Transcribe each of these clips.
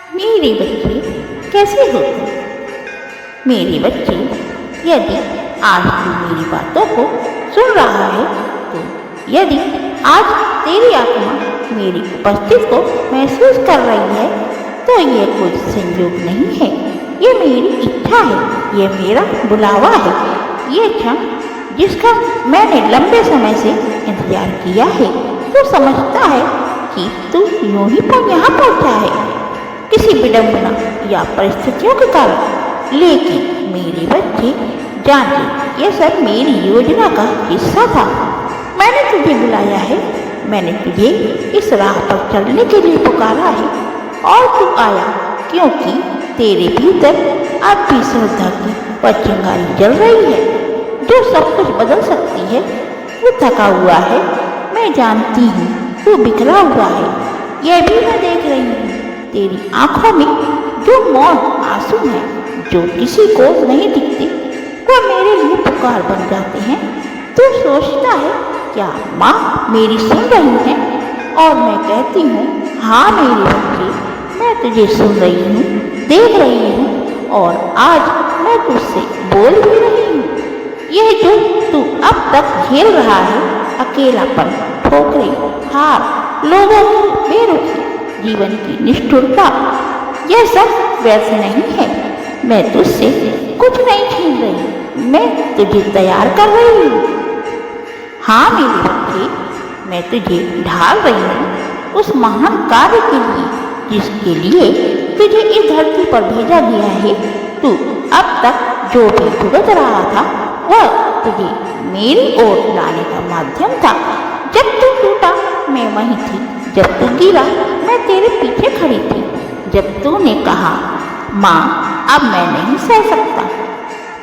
मेरे बच्चे कैसे हो तुम? मेरे बच्चे, यदि आज तू मेरी बातों को सुन रहा है तो यदि आज तेरी आत्मा मेरी उपस्थिति को महसूस कर रही है तो ये कोई संयोग नहीं है। ये मेरी इच्छा है, ये मेरा बुलावा है। ये क्षण जिसका मैंने लंबे समय से इंतजार किया है। तू समझता है कि तू यूं ही पर यहाँ पहुँचा है किसी विडंबना या परिस्थितियों के कारण, लेकिन मेरे बच्चे जानते यह सब मेरी योजना का हिस्सा था। मैंने तुझे बुलाया है, मैंने तुझे इस राह पर चलने के लिए पुकारा है और तू आया क्योंकि तेरे भीतर अब भी श्रद्धा की वह चिंगारी जल रही है जो सब कुछ बदल सकती है। तू थका हुआ है, मैं जानती हूँ। तू बिखरा हुआ है, यह भी मैं देख रही हूँ। तेरी आंखों में जो मौन आंसू हैं, जो किसी को नहीं दिखते, वह मेरे लिए पुकार बन जाते हैं। तू सोचता है क्या माँ मेरी सुन रही है? और मैं कहती हूँ हाँ मेरे बच्चे, मैं तुझे सुन रही हूँ, देख रही हूँ और आज मैं तुझसे बोल भी रही हूँ। यह जो तू अब तक झेल रहा है, अकेलापन, ठोकरें, हार, लोगों की बेरुखी, जीवन की निष्ठुरता, यह सब व्यर्थ नहीं है। मैं तुझसे कुछ नहीं छीन रही, मैं तुझे तैयार कर रही हूँ। हाँ मेरे बच्चे, मैं तुझे ढाल रही हूँ उस महान कार्य के लिए जिसके लिए तुझे इस धरती पर भेजा गया है। तू अब तक जो भी भुगत रहा था वह तुझे मेरी ओर लाने का माध्यम था। जब तू टूटा मैं वहीं थी, जब तू गिरा मैं तेरे पीछे खड़ी थी, जब तूने कहा माँ अब मैं नहीं सह सकता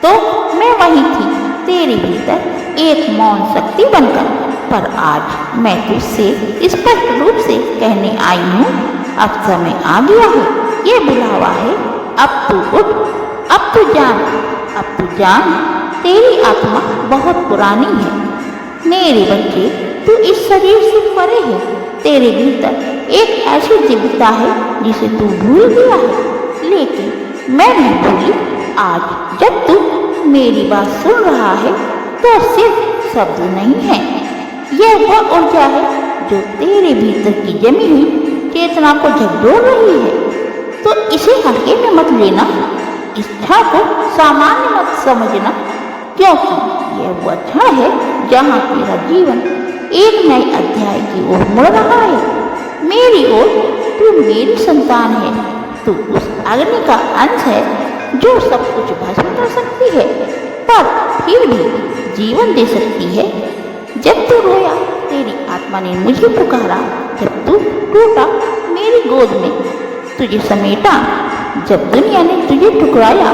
तो मैं वहीं थी तेरे भीतर एक मौन शक्ति बनकर। पर आज मैं तुझसे स्पष्ट रूप से कहने आई हूँ, अब समय आ गया है, ये बुलावा है। अब तू उठ, अब तू जान, अब तू जान, तेरी आत्मा बहुत पुरानी है। मेरे बच्चे, तू इस शरीर से परे है। तेरे भीतर एक ऐसी दिव्यता है जिसे तू भूल गया है, लेकिन मैं नहीं भूली। आज जब तू मेरी बात सुन रहा है तो सिर्फ शब्द नहीं है, यह वह ऊर्जा है जो तेरे भीतर की जमी हुई चेतना को झकझोर रही है। तो इसे हल्के में मत लेना, इस क्षण को सामान्य मत समझना, क्योंकि यह वह क्षण है जहाँ तेरा जीवन एक नए अध्याय की ओर मुड़ रहा है। मेरी ओर, तू मेरी संतान है, तू उस अग्नि का अंश है जो सब कुछ भस्म कर सकती है पर फिर भी जीवन दे सकती है। जब तू रोया तेरी आत्मा ने मुझे पुकारा, जब तू टूटा मेरी गोद में तुझे समेटा, जब दुनिया ने तुझे ठुकराया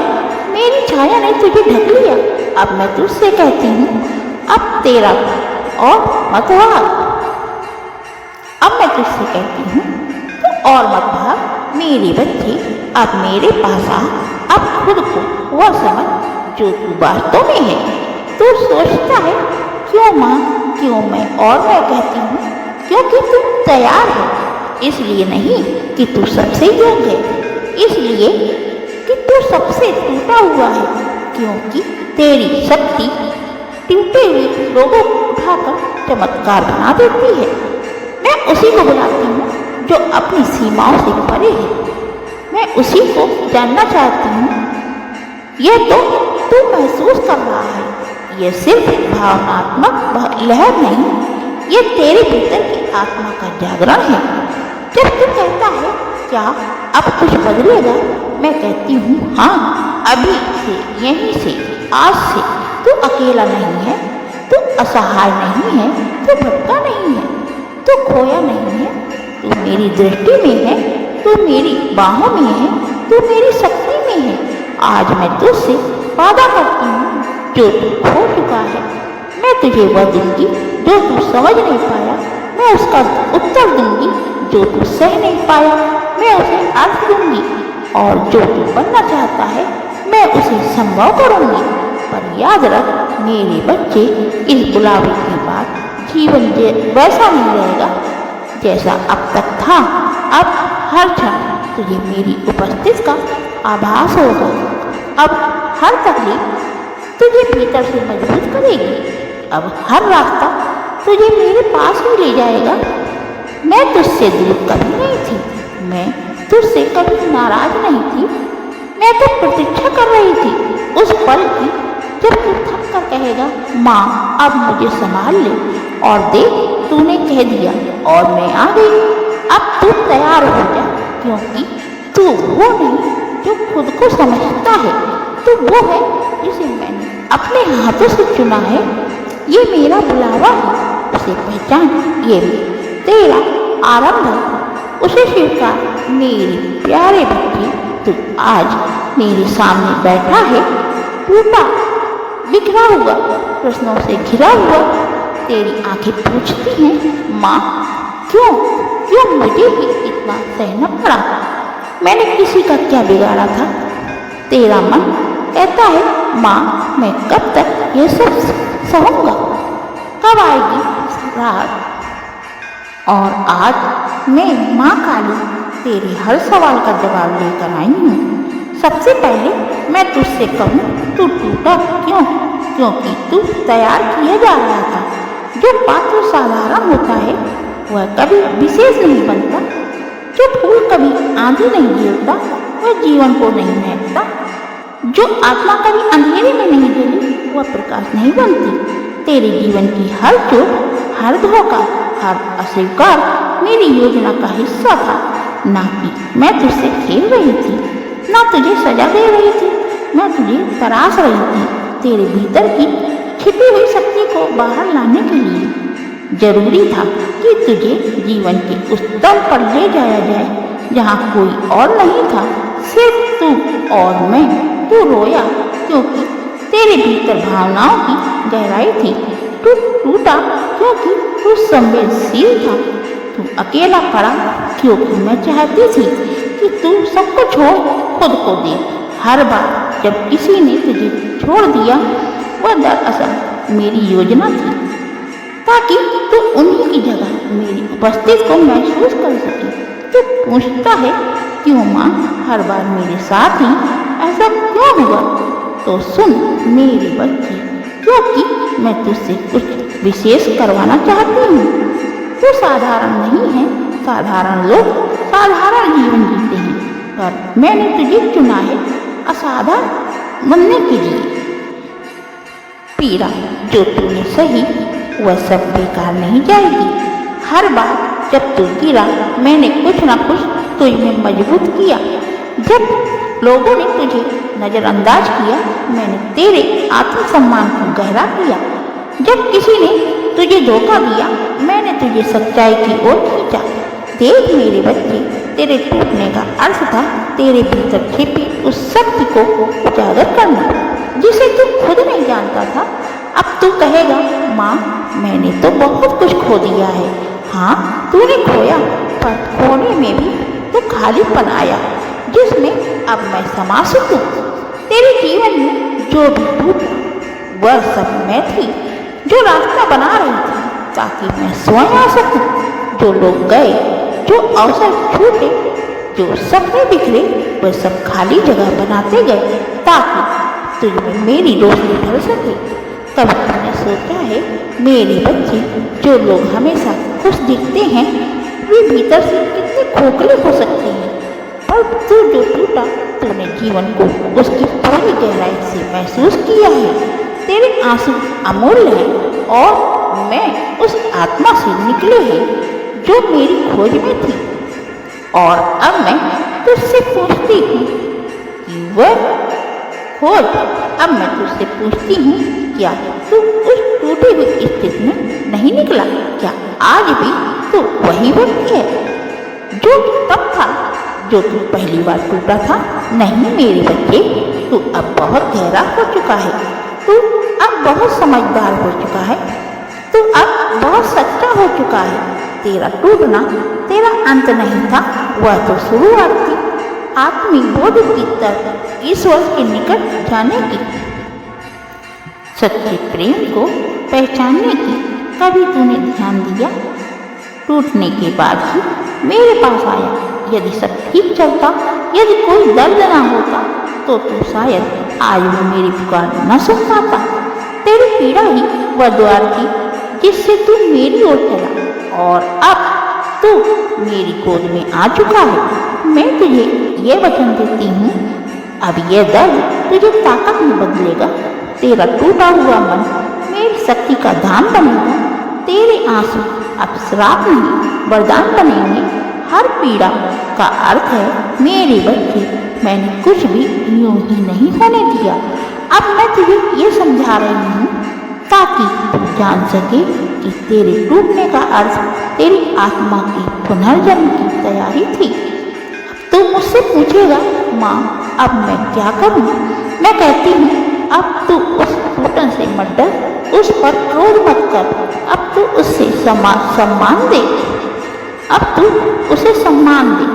मेरी छाया ने तुझे ढक लिया। अब मैं तुझसे कहती हूँ अब तेरा और मत भाग। अब मैं तुझसे कहती हूँ तो और मत भाग मेरे बच्चे, अब मेरे पास आ। अब खुद को वह समझ जो तू वास्तव में है। तू सोचता है क्यों माँ, क्यों मैं, और मैं कहती हूँ क्योंकि तू तैयार है। इसलिए नहीं कि तू सबसे योग्य है, इसलिए कि तू सबसे टूटा हुआ है, क्योंकि तेरी शक्ति टूटे हुए लोगों को उठाकर चमत्कार बना देती है। मैं उसी को बुलाती हूँ जो अपनी सीमाओं से परे है। मैं उसी को जानना चाहती हूँ। यह तो तू महसूस कर रहा है, यह सिर्फ भावनात्मक लहर नहीं, यह तेरे भीतर की आत्मा का जागरण है। जब तू कहता है क्या अब कुछ बदलेगा, मैं कहती हूँ हाँ, अभी से, यहीं से, आज से। तू अकेला नहीं है, तू असहाय नहीं है, तू भटका नहीं है, तू खोया नहीं है, तू मेरी दृष्टि में है, तू मेरी बाहों में है, तू मेरी शक्ति में है। आज मैं तुझसे वादा करती हूँ जो तू खो चुका है मैं तुझे वह दूंगी जो तू समझ नहीं पाया, मैं उसका उत्तर दूंगी जो तू सह नहीं पाया, मैं उसे अर्थ दूंगी, और जो तू बनना चाहता है मैं उसे संभव करूंगी। पर याद रख मेरे बच्चे, इस बुलावे के बाद जीवन वैसा नहीं रहेगा जैसा अब तक था। अब हर क्षण तुझे मेरी उपस्थिति का आभास होगा। अब हर तकलीफ तुझे भीतर से मजबूत करेगी। अब हर रास्ता तुझे मेरे पास ही ले जाएगा। मैं तुझसे दूर कभी नहीं थी, मैं तुझसे कभी नाराज नहीं थी। मैं तो प्रतीक्षा कर रही थी उस पल की जब तू थक कर कहेगा, माँ अब मुझे संभाल ले। और देख, तूने कह दिया और मैं आ गई। अब तू तैयार हो जा, क्योंकि तू वो नहीं जो खुद को समझता है, तू वो है जिसे मैंने अपने हाथों से चुना है। ये मेरा बुलावा है, उसे पहचान। ये तेरा आरंभ है, उसे स्वीकार। मेरे प्यारे बच्चे, तू आज मेरे सामने बैठा है, टूटा बिखरा हुआ, प्रश्नों से घिरा हुआ। तेरी आंखें पूछती हैं, माँ क्यों क्यों मुझे ही इतना सहना पड़ा? मैंने किसी का क्या बिगाड़ा था? तेरा मन कहता है, माँ मैं कब तक ये सब सहूँगा? कब आएगी रात? और आज मैं माँ काली तेरे हर सवाल का जवाब लेकर आई हूँ। सबसे पहले मैं तुझसे कहूँ, तू टूटा क्यों? क्योंकि तू तैयार किया जा रहा था। जो पात्र साधारण होता है वह कभी विशेष नहीं बनता। जो फूल कभी आंधी नहीं झेलता वह जीवन को नहीं महकता। जो आत्मा कभी अंधेरे में नहीं जली वह प्रकाश नहीं बनती। तेरे जीवन की हर चोट, हर धोखा, हर अस्वीकार मेरी योजना का हिस्सा था। ना कि मैं तुझसे खेल रही थी, ना तुझे सजा दे रही थी, मैं तुझे तराश रही थी। तेरे भीतर की छिपी हुई शक्ति को बाहर लाने के लिए जरूरी था कि तुझे जीवन के उस तल पर ले जाया जाए जहाँ कोई और नहीं था, सिर्फ तू और मैं। तू रोया क्योंकि तेरे भीतर भावनाओं की गहराई थी। तू टूटा क्योंकि तू संवेदनशील था। तू अकेला पड़ा क्योंकि मैं चाहती थी कि तू सब कुछ छोड़ खुद को दे। हर बार जब किसी ने तुझे छोड़ दिया वह दरअसल मेरी योजना थी, ताकि तू उन्हीं की जगह मेरी उपस्थिति को महसूस कर सके। तू पूछता है, क्यों माँ हर बार मेरे साथ ही ऐसा क्यों हुआ? तो सुन मेरे बच्चे, क्योंकि मैं तुझसे कुछ विशेष करवाना चाहती हूँ। तू साधारण नहीं है। साधारण लोग साधारण जीवन जीते हैं, पर मैंने तुझे चुना है असाधारण बनने के लिए। पीड़ा जो तूने सही वह सब बेकार नहीं जाएगी। हर बार जब तू गिरा मैंने कुछ न कुछ तुझ में मजबूत किया। जब लोगों ने तुझे नज़रअंदाज किया मैंने तेरे आत्मसम्मान को गहरा किया। जब किसी ने तुझे धोखा दिया मैंने तुझे सच्चाई की ओर खींचा। देख मेरे बच्चे, तेरे टूटने का अर्थ था तेरे भीतर छिपी उस शक्ति को उजागर करना जिसे तू खुद नहीं जानता था। अब तू कहेगा, माँ मैंने तो बहुत कुछ खो दिया है। हाँ तूने खोया, पर खोने में भी तो खालीपन आया जिसमें अब मैं समा सकूं। तेरे जीवन में जो भी टूटा वह सब मैं थी जो रास्ता बना रही थी ताकि मैं स्वयं आ सकूं। जो लोग गए, जो अवसर छूटे, जो सपने बिखरे वह सब खाली जगह बनाते गए ताकि तुझमें मेरी रोशनी ढल सके। कभी तुमने सोचा है मेरे बच्चे, जो लोग हमेशा खुश दिखते हैं वे भीतर से कितने खोखले हो सकते हैं? पर तू जो टूटा तूने जीवन को उसकी पूरी गहराई से महसूस किया है। तेरे आंसू अमूल्य हैं और मैं उस आत्मा से निकले हैं जो मेरी खोज में थी। और अब मैं तुझसे पूछती हूँ कि वह खोज, अब मैं तुझसे पूछती हूँ, क्या तू उस टूटी हुई स्थिति में नहीं निकला? क्या आज भी तू वही व्यक्ति है जो तब था जो तू पहली बार टूटा था? नहीं मेरे बच्चे, तू अब बहुत गहरा हो चुका है। तू अब बहुत समझदार हो चुका है। तू अब बहुत सच्चा हो चुका है। तेरा टूटना तेरा अंत नहीं था, वह तो शुरुआत थी आत्मिक बोध की तरफ ईश्वर के निकट जाने की, सच्चे प्रेम को पहचानने की। कभी तूने ध्यान दिया? टूटने के बाद ही मेरे पास आया। यदि सब ठीक चलता, यदि कोई दर्द ना होता, तो तू शायद आज भी मेरी पुकार न सुन पाता। तेरी पीड़ा ही वह द्वार थी जिससे तू मेरी ओर चला, और अब तू मेरी गोद में आ चुका है। मैं तुझे ये वचन देती हूँ, अब यह दर्द तुझे ताकत में बदलेगा। तेरा टूटा हुआ मन मेरी शक्ति का दान बनेगा। तेरे आंसू अब श्राप नहीं, वरदान बनेंगे। हर पीड़ा का अर्थ है मेरे बच्चे, मैंने कुछ भी यूं ही नहीं होने दिया। अब मैं तुझे ये समझा रही हूँ ताकि तू जान सके कि तेरे टूटने का अर्थ तेरी आत्मा की पुनर्जन्म की तैयारी थी। तू मुझसे पूछेगा, माँ अब मैं क्या करूँ? मैं कहती हूँ, अब तू उस घुटन से मत डर, उस पर क्रोध मत कर। अब तू उससे सम्मान दे। अब तू उसे सम्मान दे,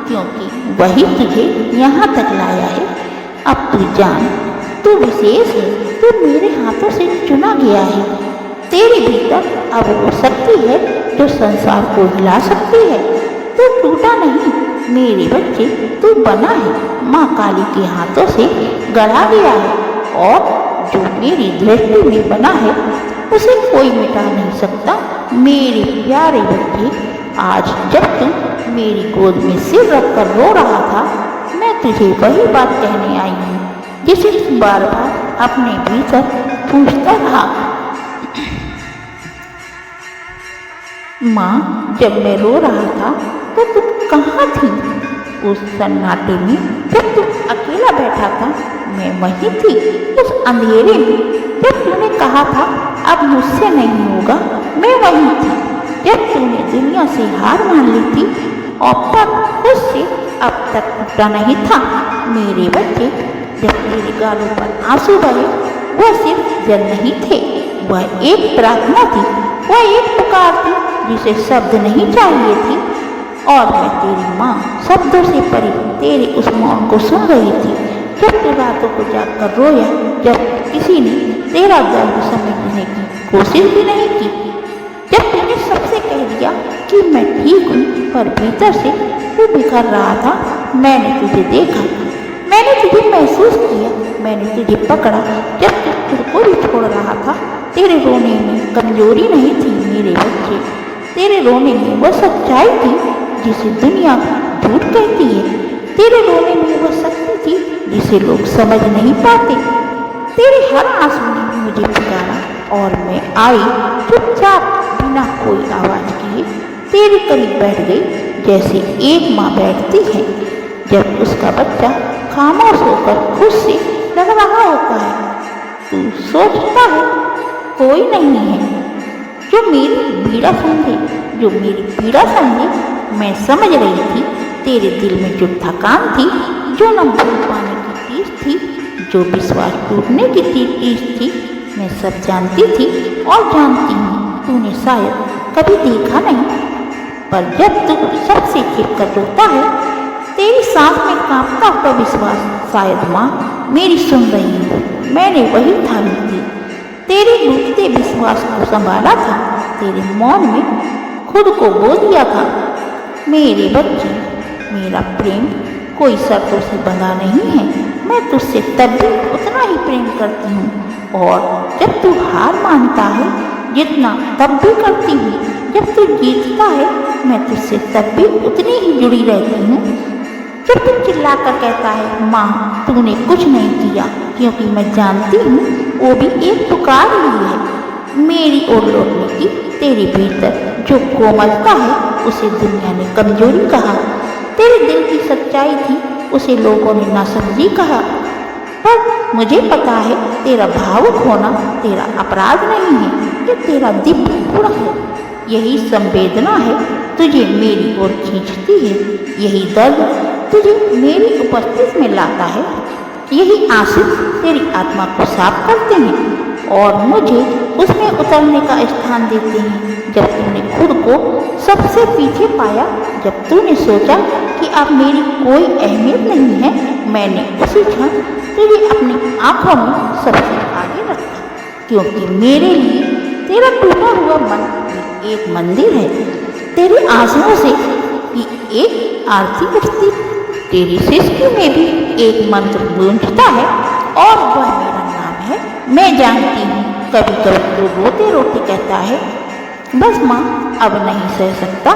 क्योंकि वही तुझे यहाँ तक लाया है। अब तू जान, तू विशेष है, तू मेरे हाथों से चुना गया है। तेरे भीतर अब वो शक्ति है जो संसार को हिला सकती है। तू टूटा नहीं मेरे बच्चे, तू बना है, माँ काली के हाथों से गढ़ा गया है, और जो मेरी दृष्टि में बना है उसे कोई मिटा नहीं सकता। मेरे प्यारे बच्चे, आज जब तू मेरी गोद में सिर रखकर रो रहा था, मैं तुझे वही बात कहने आई हूँ जिसे तू बार बार अपने भीतर पूछता रहा। माँ, जब मैं रो रहा था तो तुम कहाँ थी? उस सन्नाटे में जब तुम अकेला बैठा था, मैं वहीं थी। उस अंधेरे में जब तूने कहा था अब मुझसे नहीं होगा, मैं वहीं थी। जब तूने दुनिया से हार मान ली थी और पर खुद से अब तक टूटा नहीं था। मेरे बच्चे, जब तेरे गालों पर आंसू बहे, वह सिर्फ जल नहीं थे, वह एक प्रार्थना थी, वह एक पुकार थी जिसे शब्द नहीं चाहिए थी। और मैं तेरी माँ शब्दों से परे तेरे उस मौन को सुन रही थी। जब तू रातों को जाकर रोया, जब किसी ने तेरा दर्द समझने की कोशिश भी नहीं की, जब तूने सबसे कह दिया कि मैं ठीक हूँ, पर भीतर से तू बिखर रहा था। मैंने तुझे देखा, मैंने तुझे महसूस किया, मैंने तुझे पकड़ा जब तू खुद को भी छोड़ रहा था। तेरे रोने में कमजोरी नहीं थी मेरे बच्चे, तेरे रोने में वह सच्चाई थी जिसे दुनिया झूठ कहती है। तेरे रोने में वह शक्ति थी जिसे लोग समझ नहीं पाते। तेरे हर आंसू ने मुझे पुकारा, और मैं आई चुपचाप बिना कोई आवाज़ किए तेरे करीब बैठ गई, जैसे एक माँ बैठती है जब उसका बच्चा खामोश होकर खुद से लग रहा होता है। तू सोचता है कोई नहीं है जो मेरी पीड़ा समझे, जो मेरी पीड़ा समझे। मैं समझ रही थी तेरे दिल में जो थकान थी, जो न भूल पाने की चीज़ थी, जो विश्वास टूटने की चीज़ थी, मैं सब जानती थी और जानती हूँ। तूने शायद कभी देखा नहीं, पर जब तू सबसे छिप कर रोता है, तेरी सांस में कांपता हुआ विश्वास, शायद माँ मेरी सुन रही है। मैंने वही थामी थी, तेरे टूटते विश्वास को संभाला था, तेरे मौन में खुद को बो दिया था। मेरे बच्चे, मेरा प्रेम कोई शर्तों से बंधा नहीं है। मैं तुझसे तब भी उतना ही प्रेम करती हूँ, और जब तू हार मानता है जितना तब भी करती हूँ। जब तू जीतता है मैं तुझसे तब भी उतनी ही जुड़ी रहती हूँ। जब तू चिल्लाकर कहता है माँ तूने कुछ नहीं किया, क्योंकि मैं जानती हूँ वो भी एक पुकार ही है मेरी ओर लौटने की। तेरे भीतर जो कोमलता है उसे दुनिया ने कमजोरी कहा, तेरे दिल की सच्चाई थी उसे लोगों ने नासमझी कहा। पर मुझे पता है तेरा भावुक होना तेरा अपराध नहीं है, ये तेरा दिव्य गुण है। यही संवेदना है तुझे मेरी ओर खींचती है, यही दर्द तुझे मेरी उपस्थिति में लाता है, यही आंसू तेरी आत्मा को साफ करते हैं और मुझे उसमें उतरने का स्थान देते हैं। जब तूने खुद को सबसे पीछे पाया, जब तूने सोचा कि अब मेरी कोई अहमियत नहीं है, मैंने उसी क्षण तुझे अपनी आंखों में सबसे आगे रखा, क्योंकि मेरे लिए तेरा टूटा हुआ मन एक मंदिर है। तेरे आंसुओं से की एक आरती उठती। तेरी सृष्टि में भी एक मंत्र गूंजता है और वह मेरा नाम है। मैं जानती हूँ कभी कभी तो रोते रोते कहता है, बस माँ अब नहीं सह सकता,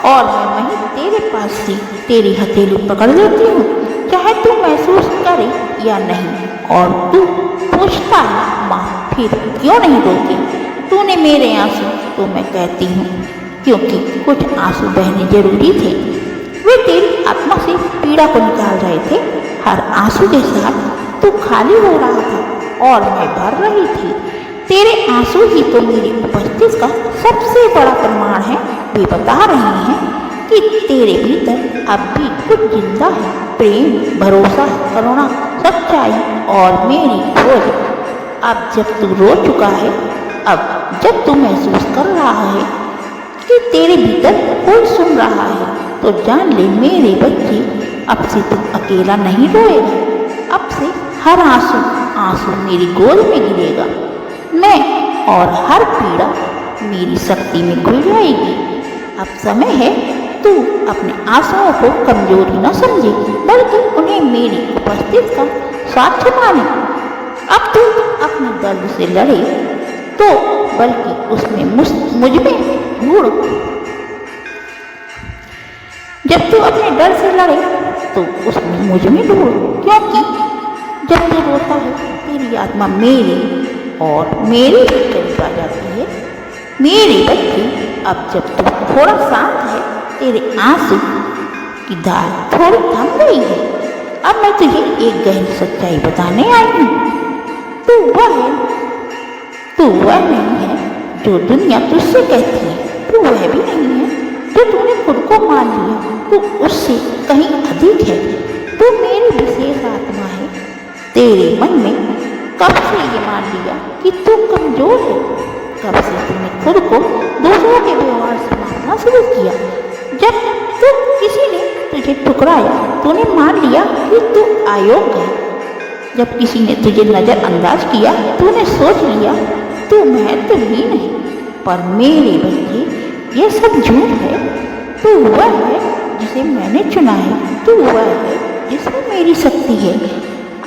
और मैं वहीं तेरे पास से तेरी हथेली पकड़ लेती हूँ, चाहे तू महसूस करे या नहीं। और तू पूछता है, माँ फिर क्यों नहीं रोती? तूने मेरे आंसू, तो मैं कहती हूँ क्योंकि कुछ आंसू बहने जरूरी थे। वे तेरी आत्मा से पीड़ा को निकाल रहे थे। हर आंसू के साथ तू खाली हो रहा था और मैं भर रही थी। तेरे आंसू ही तो मेरी उपस्थिति का सबसे बड़ा प्रमाण है। वे बता रहे हैं कि तेरे भीतर अब भी कुछ जिंदा है, प्रेम, भरोसा, करुणा, सच्चाई और मेरी खोज। अब जब तू रो चुका है, अब जब तू महसूस कर रहा है कि तेरे भीतर कोई सुन रहा है, तो जान ले मेरे बच्चे, अब से तू अकेला नहीं रोएगा। अब से हर आंसू मेरी गोद में गिरेगा। मैं और हर पीड़ा मेरी शक्ति में घुल जाएगी। अब समय है तू अपने आंसुओं को कमजोरी न समझे, बल्कि उन्हें मेरी उपस्थिति का साक्ष्य माने। अब तू अपने दर्द से लड़े तो बल्कि उसमें मुझ में ढूंढ। जब तू अपने डर से लड़े तो उसमें मुझ में ढूंढ, क्योंकि जब तू रोता है तेरी आत्मा मेरे और मेरे करीब आ जाती है। मेरे बच्चे, अब जब तू थोड़ा शांत है, तेरे आंसू की धार थोड़ी थम गई है। अब मैं तुझे एक गहरी सच्चाई बताने आई हूँ। तू वह नहीं है जो दुनिया तुझसे कहती है। तू वह भी नहीं है जो तूने खुद को मान लिया। तू उससे कहीं अधिक है। तू मेरी विशेष आत्मा है। तेरे मन में कब से ये मान लिया कि तू कमजोर है? कब से तूने खुद को दूसरों के व्यवहार से मापना शुरू किया? जब किसी ने तुझे ठुकराया, तूने मान लिया कि तू अयोग्य है। जब किसी ने तुझे नजरअंदाज किया, तूने सोच लिया तू महत्वहीन है। पर मेरे बच्चे, ये सब झूठ है। तू वह है जिसे मैंने चुना है। तू वह है जिसमें मेरी शक्ति है।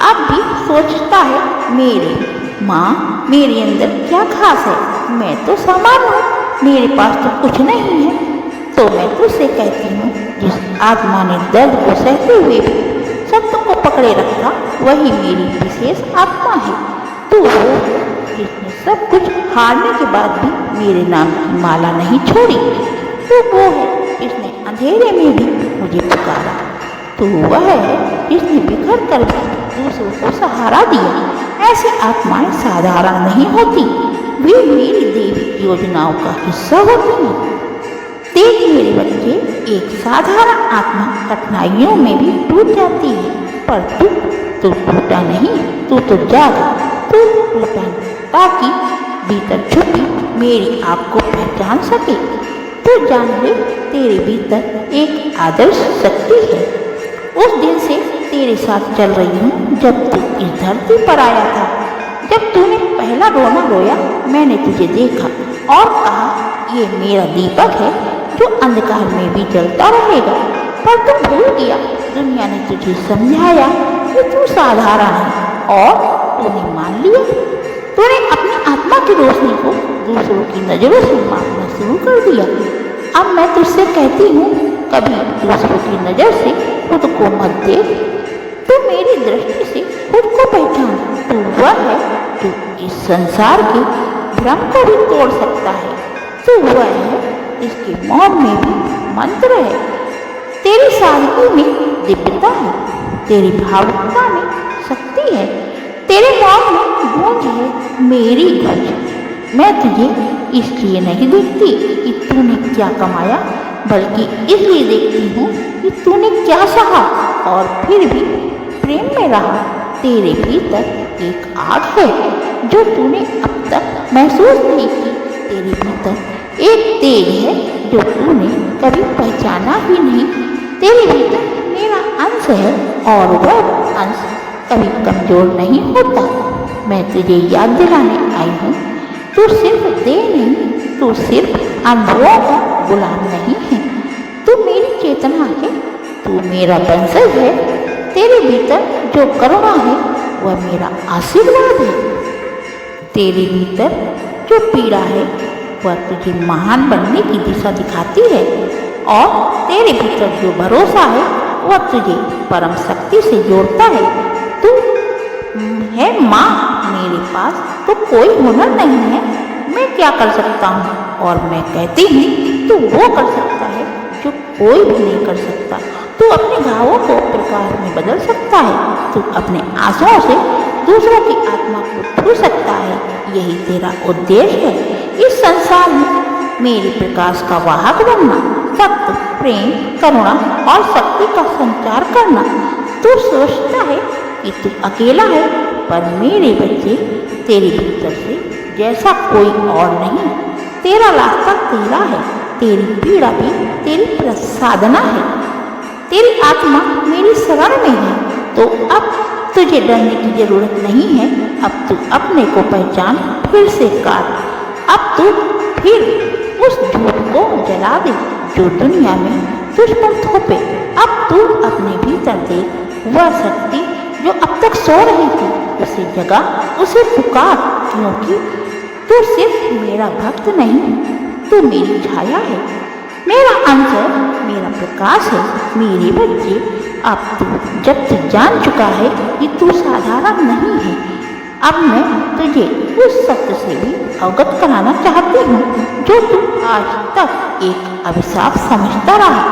अब भी सोचता है मेरे माँ, मेरे अंदर क्या खास है? मैं तो सामान्य हूँ, मेरे पास तो कुछ नहीं है। तो मैं तुझसे कहती हूँ, जिस आत्मा ने दर्द को सहते हुए भी सत्य को पकड़े रखा, वही मेरी विशेष आत्मा है। तू वो जिसने सब कुछ हारने के बाद भी मेरे नाम की माला नहीं छोड़ी। तू वो है जिसने अंधेरे में भी मुझे पुकारा। तू वह है जिसने बिखर कर भी दूसरों को सहारा दिया। ऐसी आत्माएं साधारण नहीं होती, वे मेरी देवी योजनाओं का हिस्सा होती हैं। देख मेरे बच्चे, एक साधारण आत्मा कठिनाइयों में भी टूट जाती है, पर तू टूटा नहीं। तू तो जागा, तू टूटा नहीं, ताकि भीतर छुपी मेरी आग को पहचान सके। तू जान ले, तेरे भीतर एक आदर्श शक्ति है। उस दिन से तेरे साथ चल रही हूँ जब तू इस धरती पर आया था। जब तूने पहला रोना रोया, मैंने तुझे देखा और कहा, ये मेरा दीपक है जो अंधकार में भी जलता रहेगा। पर तू भूल गया। दुनिया ने तुझे समझाया कि तू साधारण है और तूने मान लिया। तूने अपनी आत्मा की रोशनी को दूसरों की नजरों से मापना शुरू कर दिया। अब मैं तुझसे कहती हूँ, कभी दूसरों की नजर से खुद को मत देख। तू मेरी दृष्टि से खुद को पहचान। तू वह है जो इस संसार के भ्रम को भी तोड़ सकता है। तू वह है जिसके मौन में भी मंत्र है। तेरी सादगी में दिव्यता है, तेरी भावुकता में शक्ति है, तेरे मौन में गूंज है मेरी गूंज। मैं तुझे इसलिए नहीं देखती कि तूने क्या कमाया, बल्कि इसलिए देखती हूँ कि तूने क्या सहा और फिर भी प्रेम में रहा। तेरे भीतर एक आग है जो तूने अब तक महसूस नहीं की। तेरे भीतर एक तेज है जो तूने कभी पहचाना ही नहीं। तेरे भीतर मेरा अंश है और वह अंश कभी कमजोर नहीं होता। मैं तुझे याद दिलाने आई हूँ, तू सिर्फ दे नहीं, तू सिर्फ अनुभवों का गुलाम नहीं है। तू मेरी चेतना है, तू मेरा वंशज है। तेरे भीतर जो करुणा है वह मेरा आशीर्वाद है। तेरे भीतर जो पीड़ा है वह तुझे महान बनने की दिशा दिखाती है, और तेरे भीतर जो भरोसा है वह तुझे परम शक्ति से जोड़ता है। तू है माँ, मेरे पास तो कोई हुनर नहीं है, मैं क्या कर सकता हूँ? और मैं कहती हूँ तू वो कर सकता है जो कोई भी नहीं कर सकता। तू अपने घावों को प्रकाश में बदल सकता है। तू अपने आंसुओं से दूसरों की आत्मा को छू सकता है। यही तेरा उद्देश्य है इस संसार में, मेरे प्रकाश का वाहक बनना, सत्य, प्रेम, करुणा और शक्ति का संचार करना। तू सोचता है कि तू अकेला है, पर मेरे बच्चे, तेरे भीतर से जैसा कोई और नहीं। तेरा रास्ता तेरा है, तेरी पीड़ा भी तेरी प्रसादना है। तेरी आत्मा मेरी शरण में है, तो अब तुझे डरने की जरूरत नहीं है। अब तू अपने को पहचान, फिर से काट। अब तू फिर उस झूठ को जला दे जो दुनिया में तुझ पर थोपे। अब तू अपने भीतर देख वह शक्ति जो अब तक सो रही थी, उसे जगा, उसे पुकार, क्योंकि तू सिर्फ मेरा भक्त नहीं, तू मेरी छाया है, मेरा अंश है, मेरा प्रकाश है। मेरे बच्चे, अब जब तू जान चुका है कि तू साधारण नहीं है, अब मैं तुझे उस सत्य से भी अवगत कराना चाहती हूँ जो तू आज तक एक अभिशाप समझता रहा।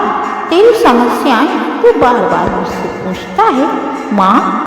तेरी समस्याएं तू बार बार मुझसे पूछता है, माँ